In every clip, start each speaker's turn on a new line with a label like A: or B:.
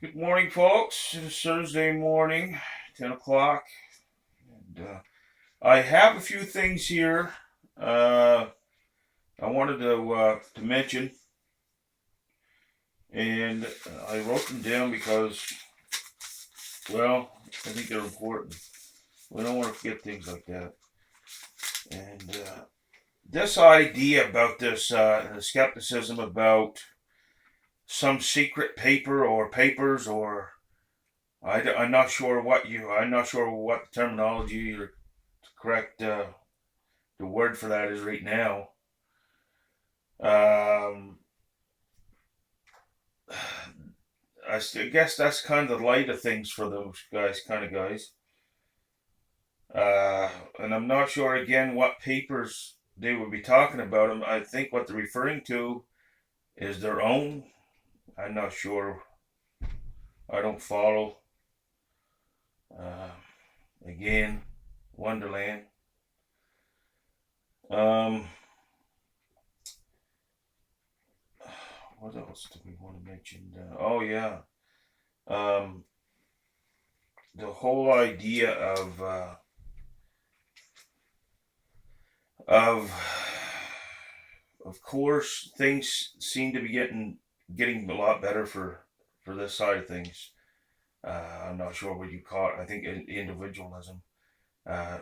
A: Good morning, folks. It is Thursday morning, 10 o'clock. And, I have a few things here I wanted to mention, and I wrote them down because, well, I think they're important. We don't want to forget things like that. And this idea about this, the skepticism about some secret paper or papers or I'm not sure I'm not sure what the terminology or correct the word for that is right now. Um, I guess that's kind of the light of things for those guys. Uh, and I'm not sure again what papers they would be talking about. Them. I think what they're referring to is their own. I'm not sure. I don't follow. Uh, Again, Wonderland. Um, what else do we want to mention? Oh yeah. Um, the whole idea of of course things seem to be getting a lot better for this side of things. I'm not sure what you call it. I think individualism. Uh,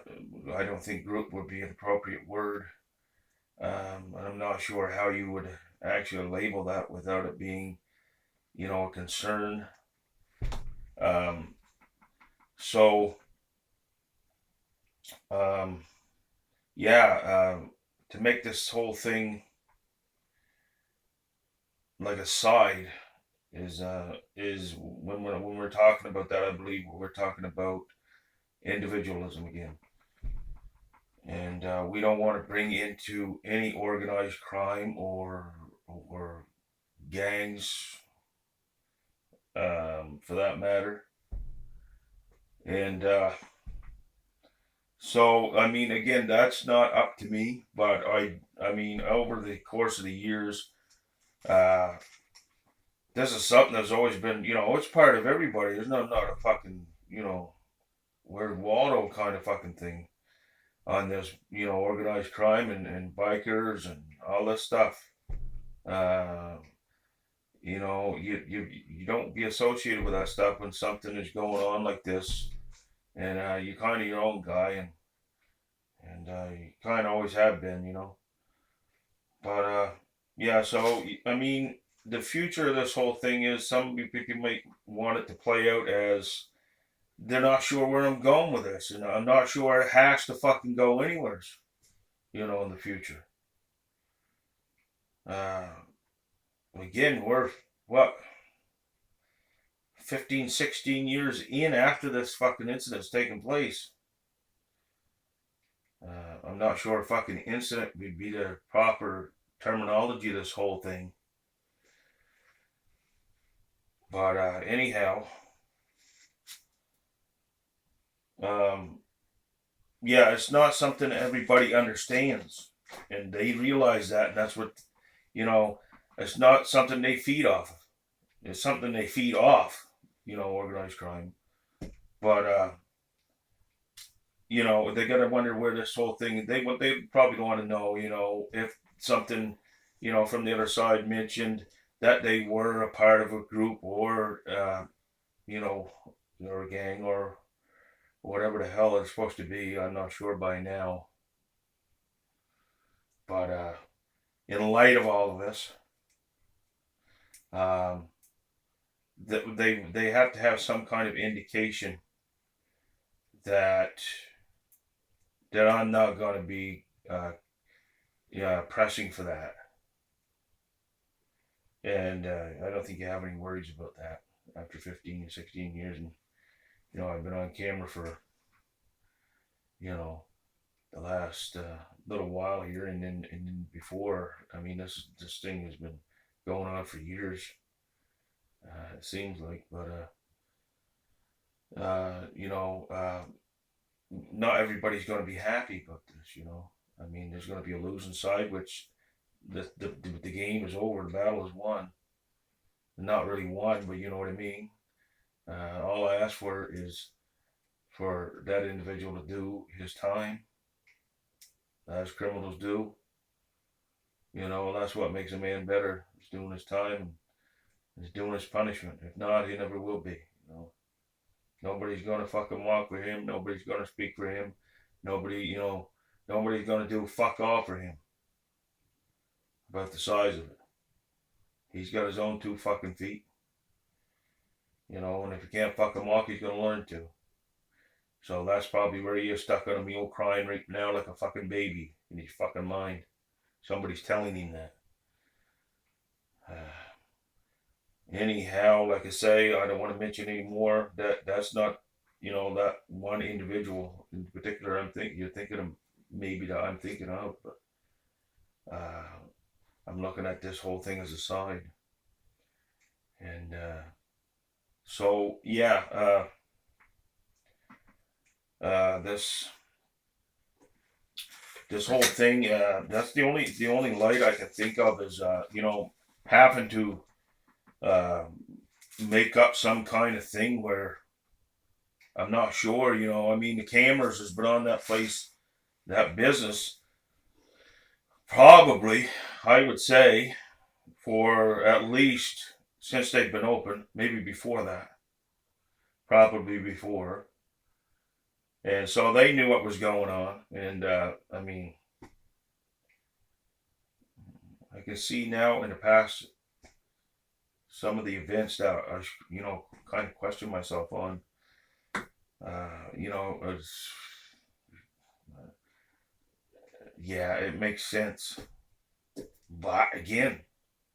A: I don't think group would be an appropriate word, and I'm not sure how you would actually label that without it being, a concern. Um, so, um, yeah, to make this whole thing like a side is when we're talking about that. I believe we're talking about individualism again, and we don't want to bring into any organized crime or gangs, for that matter. And so, I mean, again, that's not up to me, but I mean, over the course of the years, uh, this is something that's always been, it's part of everybody. There's not a fucking, where Waldo kind of fucking thing on this, organized crime and bikers and all this stuff. Uh, you don't be associated with that stuff when something is going on like this, and you're kind of your own guy, and you kind of always have been, But yeah, so I mean, the future of this whole thing is some people might want it to play out as they're not sure where I'm going with this, and I'm not sure it has to fucking go anywhere, in the future. Uh, Again, we're what 15, 16 years in after this fucking incident's taken place. I'm not sure if fucking incident would be the proper terminology of this whole thing. But anyhow, um, yeah, it's not something everybody understands, and they realize that, and that's what you know. It's not something they feed off of. It's something they feed off, organized crime. But they gotta wonder where this whole thing. They probably want to know, if something, from the other side mentioned that they were a part of a group or, you know, or a gang or whatever the hell it's supposed to be. I'm not sure by now. But in light of all of this, um, they have to have some kind of indication that I'm not going to be yeah, pressing for that. And I don't think you have any worries about that after 15 or 16 years. And, I've been on camera for, you know, the last little while here. And then before, I mean, this thing has been going on for years, it seems like. But, not everybody's going to be happy about this. I mean, there's going to be a losing side, which the game is over, the battle is won. Not really won, but you know what I mean. All I ask for is for that individual to do his time, as criminals do. You know, that's what makes a man better. He's doing his time, he's doing his punishment. If not, he never will be. You know, nobody's gonna fucking walk with him. Nobody's gonna speak for him. Nobody's gonna do fuck all for him. About the size of it, he's got his own 2 fucking feet. You know, and if he can't fucking walk, he's gonna learn to. So that's probably where he is, stuck on a mule crying right now like a fucking baby in his fucking mind. Somebody's telling him that. Anyhow, like I say, I don't want to mention anymore. That's not, that one individual in particular. You're thinking of maybe that I'm thinking of, but I'm looking at this whole thing as a side. And so yeah, this whole thing, that's the only light I can think of is having to make up some kind of thing where I'm not sure. I mean, the cameras has been on that place, that business, probably, I would say, for at least since they've been open, maybe before that, probably before. And so they knew what was going on. And I mean, I can see now in the past some of the events that I, kind of question myself on. It's, yeah, it makes sense. But again,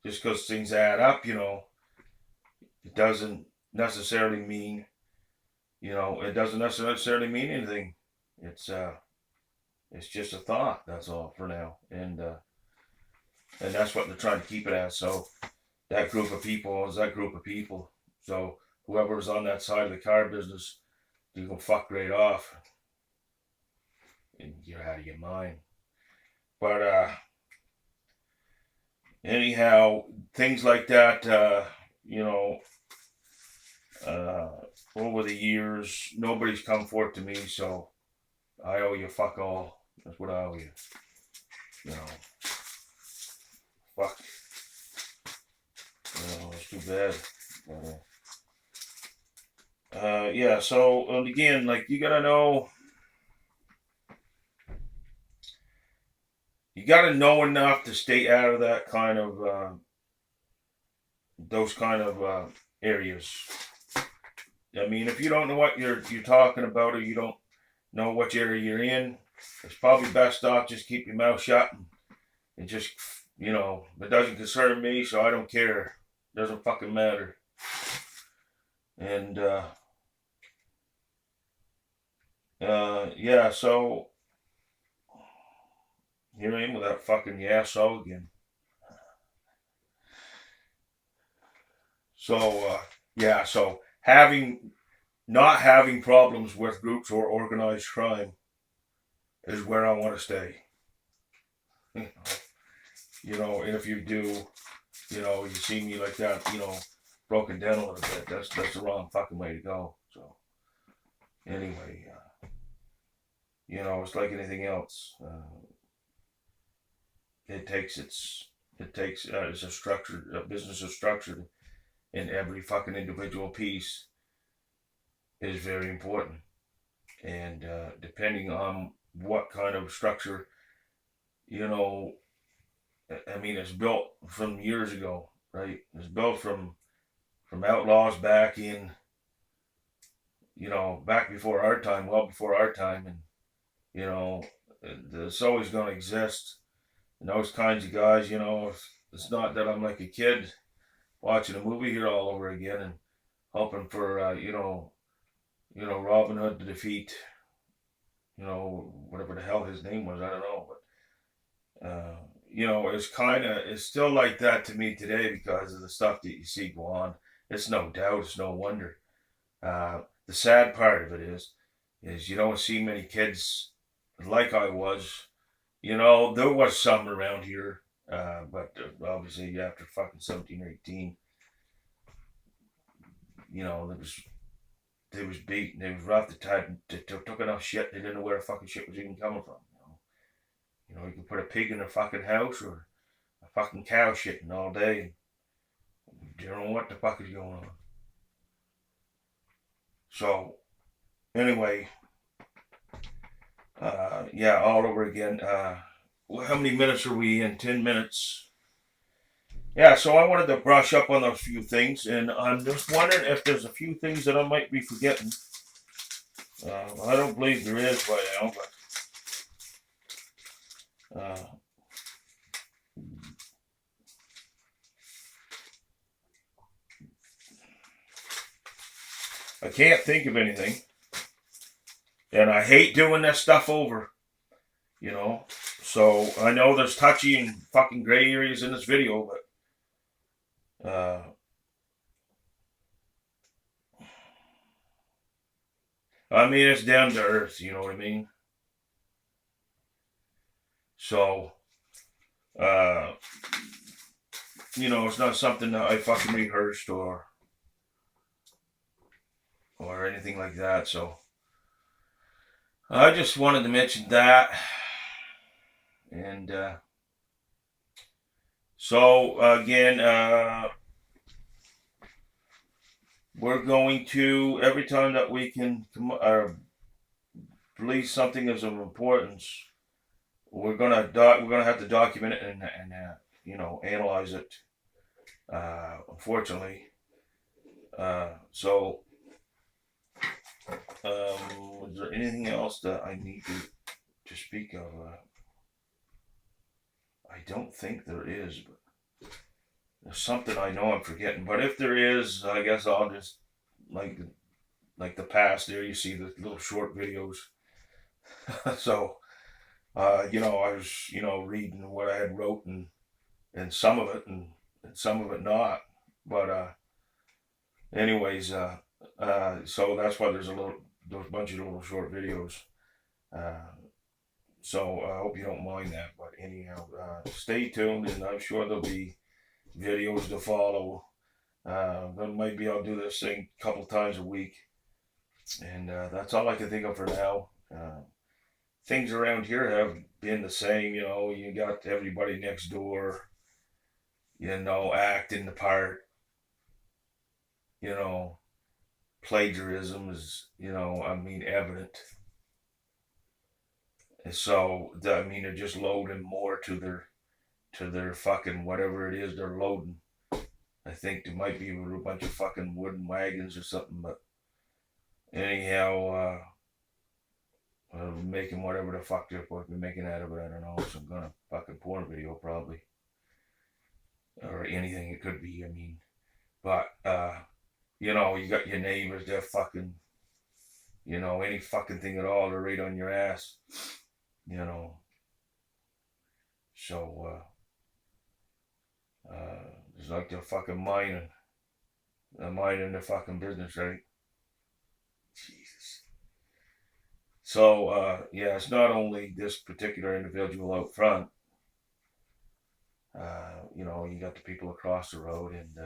A: just because things add up, it doesn't necessarily mean, it doesn't necessarily mean anything. It's just a thought. That's all for now, and that's what they're trying to keep it as. So that group of people is that group of people. So whoever was on that side of the car business, you can fuck right off, and you're out of your mind. But anyhow, things like that, over the years, nobody's come forth to me, so I owe you fuck all. That's what I owe you. Fuck. It's too bad. Yeah, so, and again, like, you gotta know enough to stay out of that kind of, those kind of, areas. I mean, if you don't know what you're talking about, or you don't know what area you're in, it's probably best off just keep your mouth shut and just, it doesn't concern me, so I don't care. It doesn't fucking matter. And, yeah, so here I am with that fucking so again. So, yeah, so not having problems with groups or organized crime is where I want to stay. And if you do, you see me like that, broken down a little bit, that's the wrong fucking way to go. So, anyway, it's like anything else. It's a business is structured, and every fucking individual piece is very important. And depending on what kind of structure, I mean, it's built from years ago, right? It's built from outlaws back in, back before our time, well before our time, and it's always going to exist. And those kinds of guys, it's not that I'm like a kid watching a movie here all over again and hoping for, Robin Hood to defeat, whatever the hell his name was, I don't know, but, it's still like that to me today because of the stuff that you see go on. It's no doubt, it's no wonder. The sad part of it is you don't see many kids like I was. There was some around here, but obviously after fucking 17 or 18, there was they was beat and they was rough. They took enough shit. They didn't know where the fucking shit was even coming from. You could put a pig in a fucking house or a fucking cow shitting all day. You don't know what the fuck is going on. So, anyway, yeah, all over again. How many minutes are we in? 10 minutes. Yeah, so I wanted to brush up on those few things, and I'm just wondering if there's a few things that I might be forgetting. I don't believe there is by now, but I can't think of anything. And I hate doing this stuff over, So I know there's touchy and fucking gray areas in this video, but I mean, it's down to earth, you know what I mean? So, it's not something that I fucking rehearsed or anything like that. So, I just wanted to mention that. And, so, again, we're going to, every time that we can release something of some importance, we're gonna have to document it and analyze it. Unfortunately, so is there anything else that I need to speak of? I don't think there is, but there's something I know I'm forgetting. But if there is, I guess I'll just like the past. There you see the little short videos. So. I was, reading what I had wrote and some of it and some of it not. But anyways, so that's why there's a bunch of little short videos. So I hope you don't mind that. But anyhow, stay tuned, and I'm sure there'll be videos to follow. Then maybe I'll do this thing a couple times a week, and that's all I can think of for now. Things around here have been the same, you got everybody next door, acting the part, plagiarism is, evident. And so, they're just loading more to their fucking whatever it is they're loading. I think there might be a bunch of fucking wooden wagons or something, but anyhow, making whatever the fuck they're supposed to be making out of it. I don't know. Some kind of fucking porn video, probably. Or anything it could be, But, you got your neighbors, they're fucking, any fucking thing at all, they're right on your ass. So, it's like they're fucking mining. They're minding their fucking business, right? Jesus. So, yeah, it's not only this particular individual out front. You got the people across the road and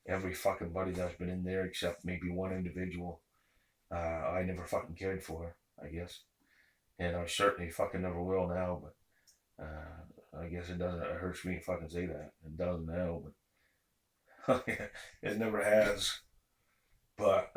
A: every fucking buddy that's been in there except maybe one individual I never fucking cared for, I guess. And I certainly fucking never will now, but I guess it hurts me to fucking say that. It doesn't now, but it never has. But